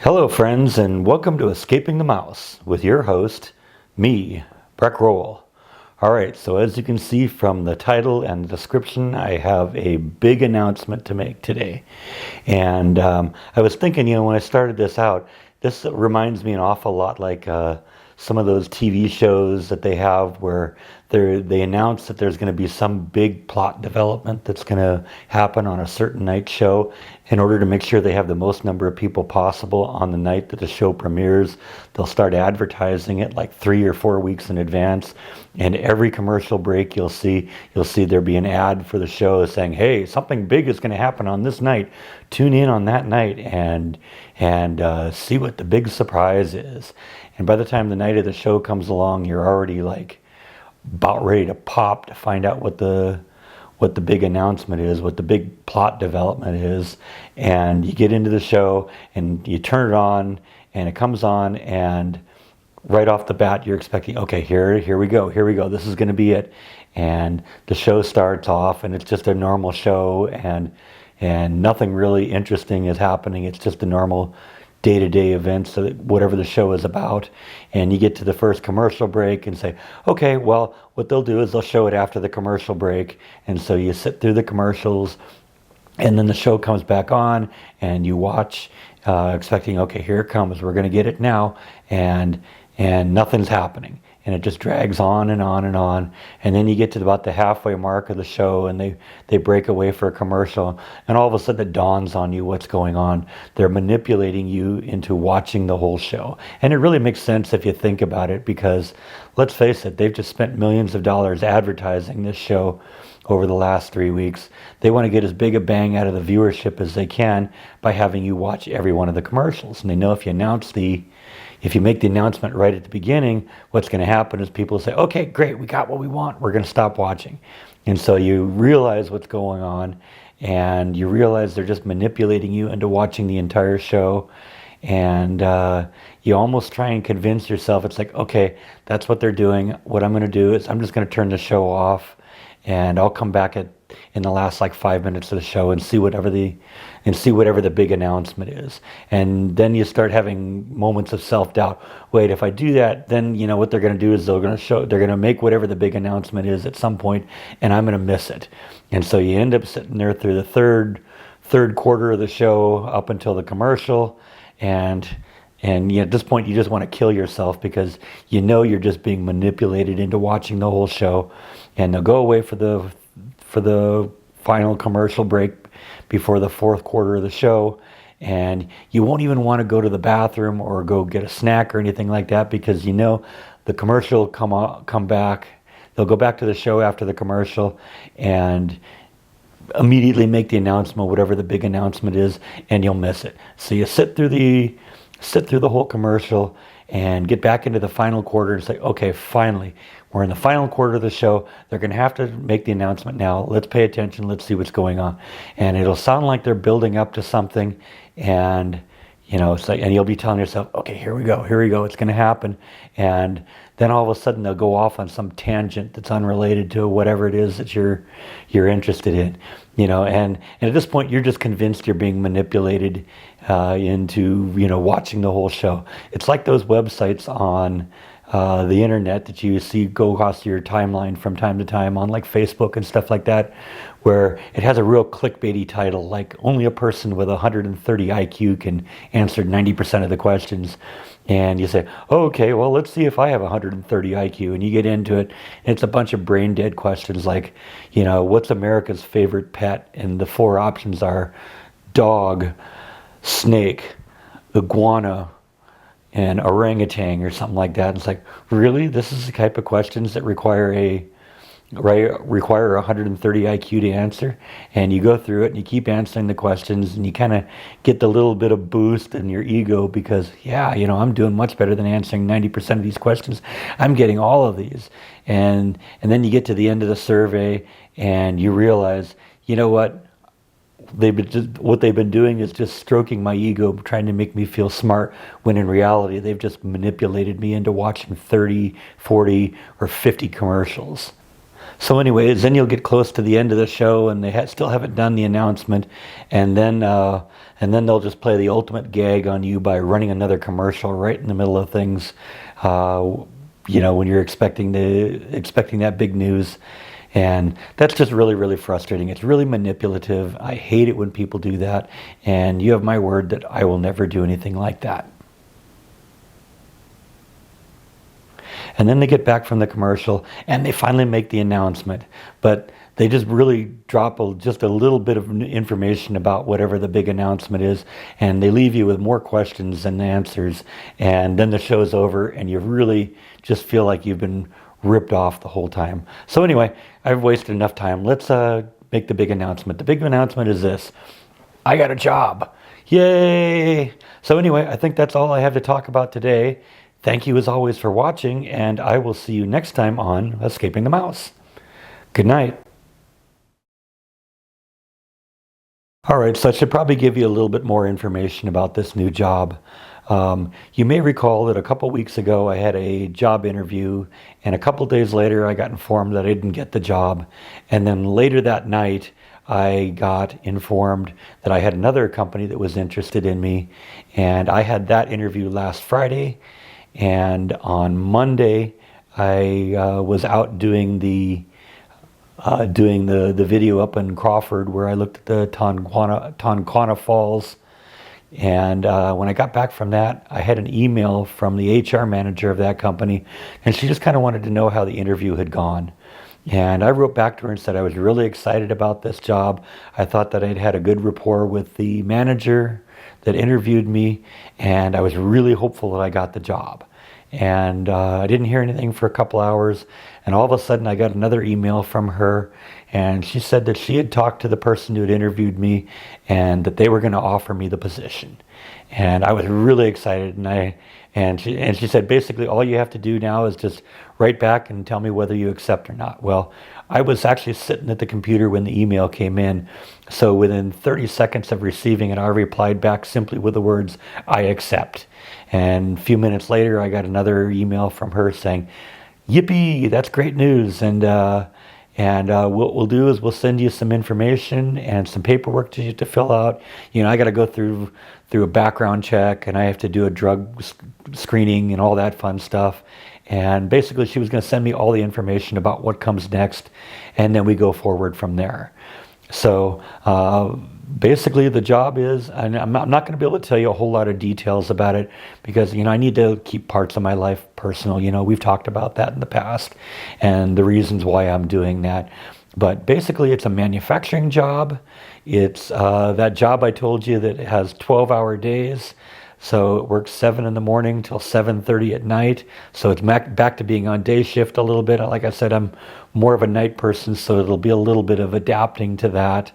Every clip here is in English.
Hello, friends, and welcome to Escaping the Mouse with your host, me, Breck Roll. All right, so as you can see from the title and the description, I have a big announcement to make today. And I was thinking, when I started this out, this reminds me an awful lot like some of those TV shows that they have where they announce that there's going to be some big plot development that's going to happen on a certain night show in order to make sure they have the most number of people possible on the night that the show premieres. They'll start advertising it like 3 or 4 weeks in advance, and every commercial break you'll see there be an ad for the show saying, hey, something big is going to happen on this night. Tune in on that night and see what the big surprise is. And by the time the night of the show comes along, you're already like about ready to pop to find out what the big announcement is, what the big plot development is. And you get into the show and you turn it on and it comes on, and right off the bat you're expecting, okay, here we go, this is going to be it. And the show starts off and it's just a normal show, and nothing really interesting is happening. It's just a normal day-to-day events, so whatever the show is about. And you get to the first commercial break and say, okay, well, what they'll do is they'll show it after the commercial break. And so you sit through the commercials, and then the show comes back on and you watch, expecting, okay, here it comes, we're going to get it now. And nothing's happening. And it just drags on and on and on. And then you get to about the halfway mark of the show, and they break away for a commercial. And all of a sudden it dawns on you what's going on. They're manipulating you into watching the whole show. And it really makes sense if you think about it, because let's face it, they've just spent millions of dollars advertising this show over the last 3 weeks. They want to get as big a bang out of the viewership as they can by having you watch every one of the commercials. And they know if you make the announcement right at the beginning, what's going to happen is people say, okay, great, we got what we want, we're going to stop watching. And so you realize what's going on, and you realize they're just manipulating you into watching the entire show. And you almost try and convince yourself, it's like, okay, that's what they're doing. What I'm going to do is I'm just going to turn the show off, and I'll come back in the last like 5 minutes of the show and see whatever the big announcement is. And then you start having moments of self-doubt. Wait, if I do that, then what they're going to do is they're going to make whatever the big announcement is at some point, and I'm going to miss it. And so you end up sitting there through the third quarter of the show up until the commercial, and at this point you just want to kill yourself, because you're just being manipulated into watching the whole show. And they'll go away for the final commercial break before the fourth quarter of the show, and you won't even want to go to the bathroom or go get a snack or anything like that, because the commercial come back. They'll go back to the show after the commercial and immediately make the announcement, whatever the big announcement is, and you'll miss it. So you sit through the whole commercial and get back into the final quarter and say, okay, finally, we're in the final quarter of the show. They're going to have to make the announcement now. Let's pay attention. Let's see what's going on. And it'll sound like they're building up to something. And, it's like, and you'll be telling yourself, okay, here we go. It's going to happen. And then all of a sudden they'll go off on some tangent that's unrelated to whatever it is that you're interested in, and at this point you're just convinced you're being manipulated into, watching the whole show. It's like those websites on the internet that you see go across your timeline from time to time on like Facebook and stuff like that, where it has a real clickbaity title, like only a person with 130 IQ can answer 90% of the questions. And you say, oh, okay, well, let's see if I have 130 IQ. And you get into it, and it's a bunch of brain dead questions like, what's America's favorite pet? And the 4 options are dog, snake, iguana, and orangutan, or something like that. And it's like, really? This is the type of questions that require 130 IQ to answer? And you go through it and you keep answering the questions, and you kind of get the little bit of boost in your ego, because I'm doing much better than answering 90% of these questions. I'm getting all of these. And then you get to the end of the survey and you realize, what they've been doing is just stroking my ego, trying to make me feel smart, when in reality they've just manipulated me into watching 30, 40, or 50 commercials. So, anyways, then you'll get close to the end of the show, and they still haven't done the announcement, and then they'll just play the ultimate gag on you by running another commercial right in the middle of things. Uh, when you're expecting that big news, and that's just really, really frustrating. It's really manipulative. I hate it when people do that, and you have my word that I will never do anything like that. And then they get back from the commercial and they finally make the announcement. But they just really drop just a little bit of information about whatever the big announcement is. And they leave you with more questions than answers. And then the show's over and you really just feel like you've been ripped off the whole time. So anyway, I've wasted enough time. Let's make the big announcement. The big announcement is this. I got a job. Yay! So anyway, I think that's all I have to talk about today. Thank you as always for watching, and I will see you next time on Escaping the Mouse. Good night. All right, so I should probably give you a little bit more information about this new job. You may recall that a couple weeks ago I had a job interview, and a couple days later I got informed that I didn't get the job. And then later that night I got informed that I had another company that was interested in me, and I had that interview last Friday. And on Monday, I was out doing the video up in Crawford, where I looked at the Tonquana Falls. And when I got back from that, I had an email from the HR manager of that company, and she just kind of wanted to know how the interview had gone. And I wrote back to her and said I was really excited about this job. I thought that I'd had a good rapport with the manager that interviewed me, and I was really hopeful that I got the job. And I didn't hear anything for a couple hours, and all of a sudden I got another email from her, and she said that she had talked to the person who had interviewed me and that they were going to offer me the position. And I was really excited, and she said basically all you have to do now is just write back and tell me whether you accept or not. Well, I was actually sitting at the computer when the email came in, so within 30 seconds of receiving it, I replied back simply with the words, I accept. And a few minutes later, I got another email from her saying, yippee, that's great news. And what we'll do is we'll send you some information and some paperwork to fill out. I got to go through a background check, and I have to do a drug screening and all that fun stuff. And basically, she was going to send me all the information about what comes next, and then we go forward from there. So basically, the job is, and I'm not going to be able to tell you a whole lot of details about it because, I need to keep parts of my life personal. We've talked about that in the past and the reasons why I'm doing that. But basically, it's a manufacturing job. It's that job I told you that has 12-hour days. So it works 7 in the morning till 7:30 at night. So it's back to being on day shift a little bit. Like I said, I'm more of a night person, so it'll be a little bit of adapting to that.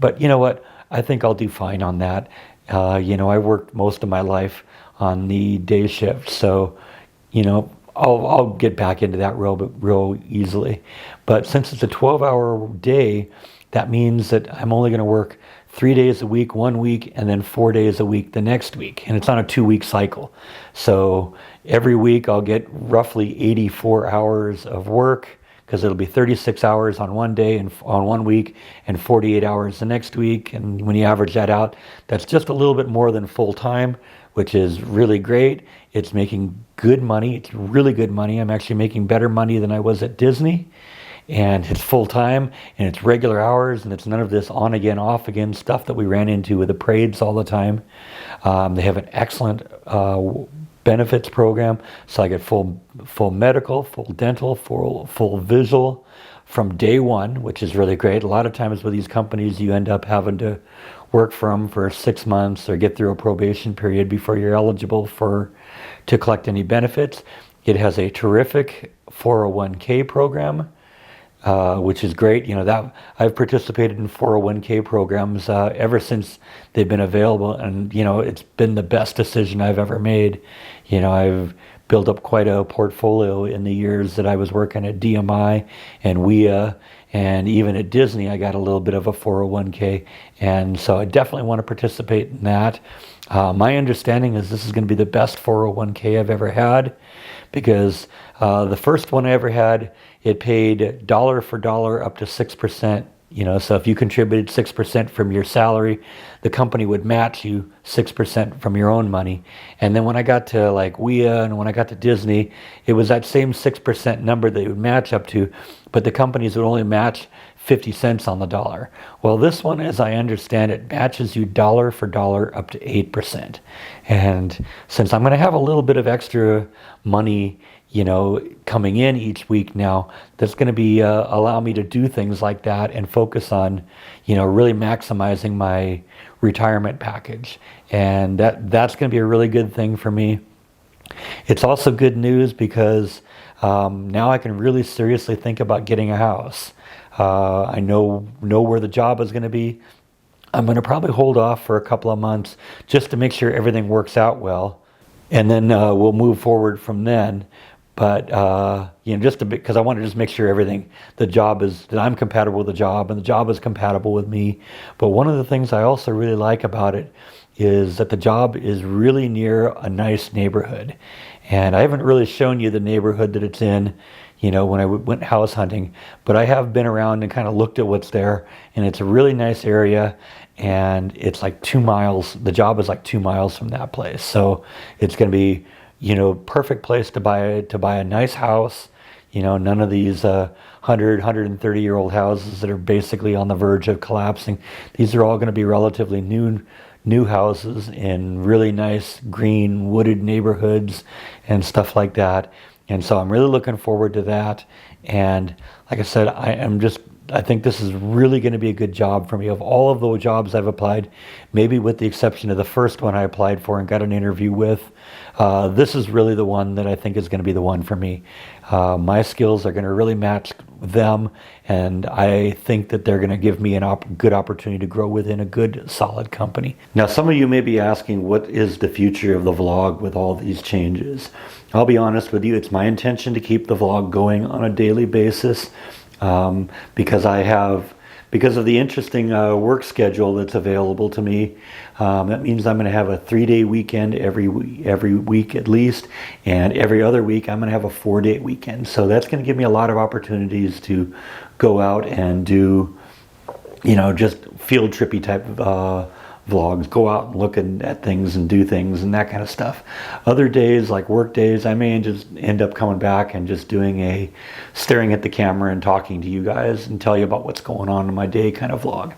But you know what? I think I'll do fine on that. I worked most of my life on the day shift, so I'll get back into that real easily. But since it's a 12-hour day, that means that I'm only going to work 3 days a week, 1 week, and then 4 days a week the next week. And it's on a 2-week cycle. So every week I'll get roughly 84 hours of work, because it'll be 36 hours on one day and on 1 week and 48 hours the next week. And when you average that out, that's just a little bit more than full time, which is really great. It's making good money. It's really good money. I'm actually making better money than I was at Disney. And it's full time, and it's regular hours, and it's none of this on again, off again stuff that we ran into with the parades all the time. They have an excellent benefits program, so I get full medical, full dental, full visual from day one, which is really great. A lot of times with these companies, you end up having to work for 6 months or get through a probation period before you're eligible to collect any benefits. It has a terrific 401k program. Which is great. That I've participated in 401k programs ever since they've been available, and it's been the best decision I've ever made. I've built up quite a portfolio in the years that I was working at DMI and WIA, and even at Disney I got a little bit of a 401k, and so I definitely want to participate in that. My understanding is this is going to be the best 401k I've ever had, because the first one I ever had, it paid dollar for dollar up to 6%. So if you contributed 6% from your salary, the company would match you 6% from your own money. And then when I got to like WIA and when I got to Disney, it was that same 6% number that it would match up to, but the companies would only match 50 cents on the dollar. Well, this one, as I understand it, matches you dollar for dollar up to 8%. And since I'm going to have a little bit of extra money, coming in each week now, that's going to be allow me to do things like that and focus on, really maximizing my retirement package. And that's going to be a really good thing for me. It's also good news because now I can really seriously think about getting a house. I know where the job is going to be. I'm going to probably hold off for a couple of months just to make sure everything works out well, and then we'll move forward from then. But just a bit, because I want to just make sure that I'm compatible with the job and the job is compatible with me. But one of the things I also really like about it is that the job is really near a nice neighborhood, and I haven't really shown you the neighborhood that it's in, when I went house hunting, but I have been around and kind of looked at what's there, and it's a really nice area, and it's like 2 miles. The job is like 2 miles from that place, so it's going to be, perfect place to buy a nice house. None of these 130-year-old houses that are basically on the verge of collapsing. These are all going to be relatively new houses in really nice green wooded neighborhoods and stuff like that. And so I'm really looking forward to that. And like I said, I think this is really going to be a good job for me. Of all of the jobs I've applied, maybe with the exception of the first one I applied for and got an interview with, this is really the one that I think is going to be the one for me. My skills are going to really match them, and I think that they're going to give me a good opportunity to grow within a good, solid company. Now, some of you may be asking, what is the future of the vlog with all these changes? I'll be honest with you, it's my intention to keep the vlog going on a daily basis. Because of the interesting work schedule that's available to me. That means I'm going to have a 3-day weekend every week at least, and every other week I'm going to have a 4-day weekend. So that's going to give me a lot of opportunities to go out and do, just field trippy type of vlogs, go out and look at things and do things and that kind of stuff. Other days, like work days, I may just end up coming back and just doing staring at the camera and talking to you guys and tell you about what's going on in my day kind of vlog.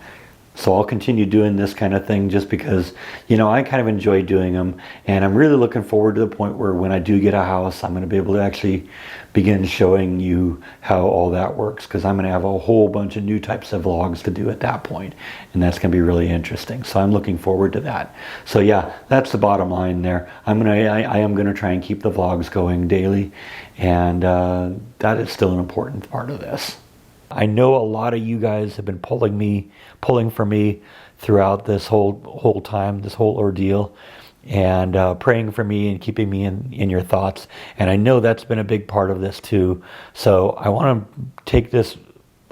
So I'll continue doing this kind of thing just because, I kind of enjoy doing them, and I'm really looking forward to the point where when I do get a house, I'm going to be able to actually begin showing you how all that works, because I'm going to have a whole bunch of new types of vlogs to do at that point, and that's going to be really interesting. So I'm looking forward to that. So yeah, that's the bottom line there. I am going to try and keep the vlogs going daily, and that is still an important part of this. I know a lot of you guys have been pulling for me throughout this whole time, this whole ordeal, and praying for me and keeping me in your thoughts. And I know that's been a big part of this too. So I want to take this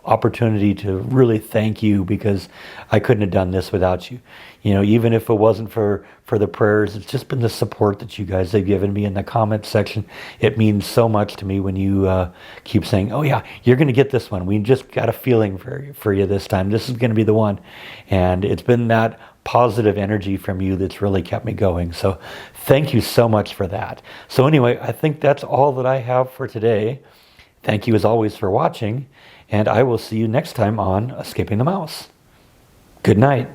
opportunity to really thank you, because I couldn't have done this without you. Even if it wasn't for the prayers, it's just been the support that you guys have given me in the comment section. It means so much to me when you keep saying, oh yeah, you're going to get this one. We just got a feeling for you this time. This is going to be the one. And it's been that positive energy from you that's really kept me going. So thank you so much for that. So anyway, I think that's all that I have for today. Thank you as always for watching, and I will see you next time on Escaping the Mouse. Good night.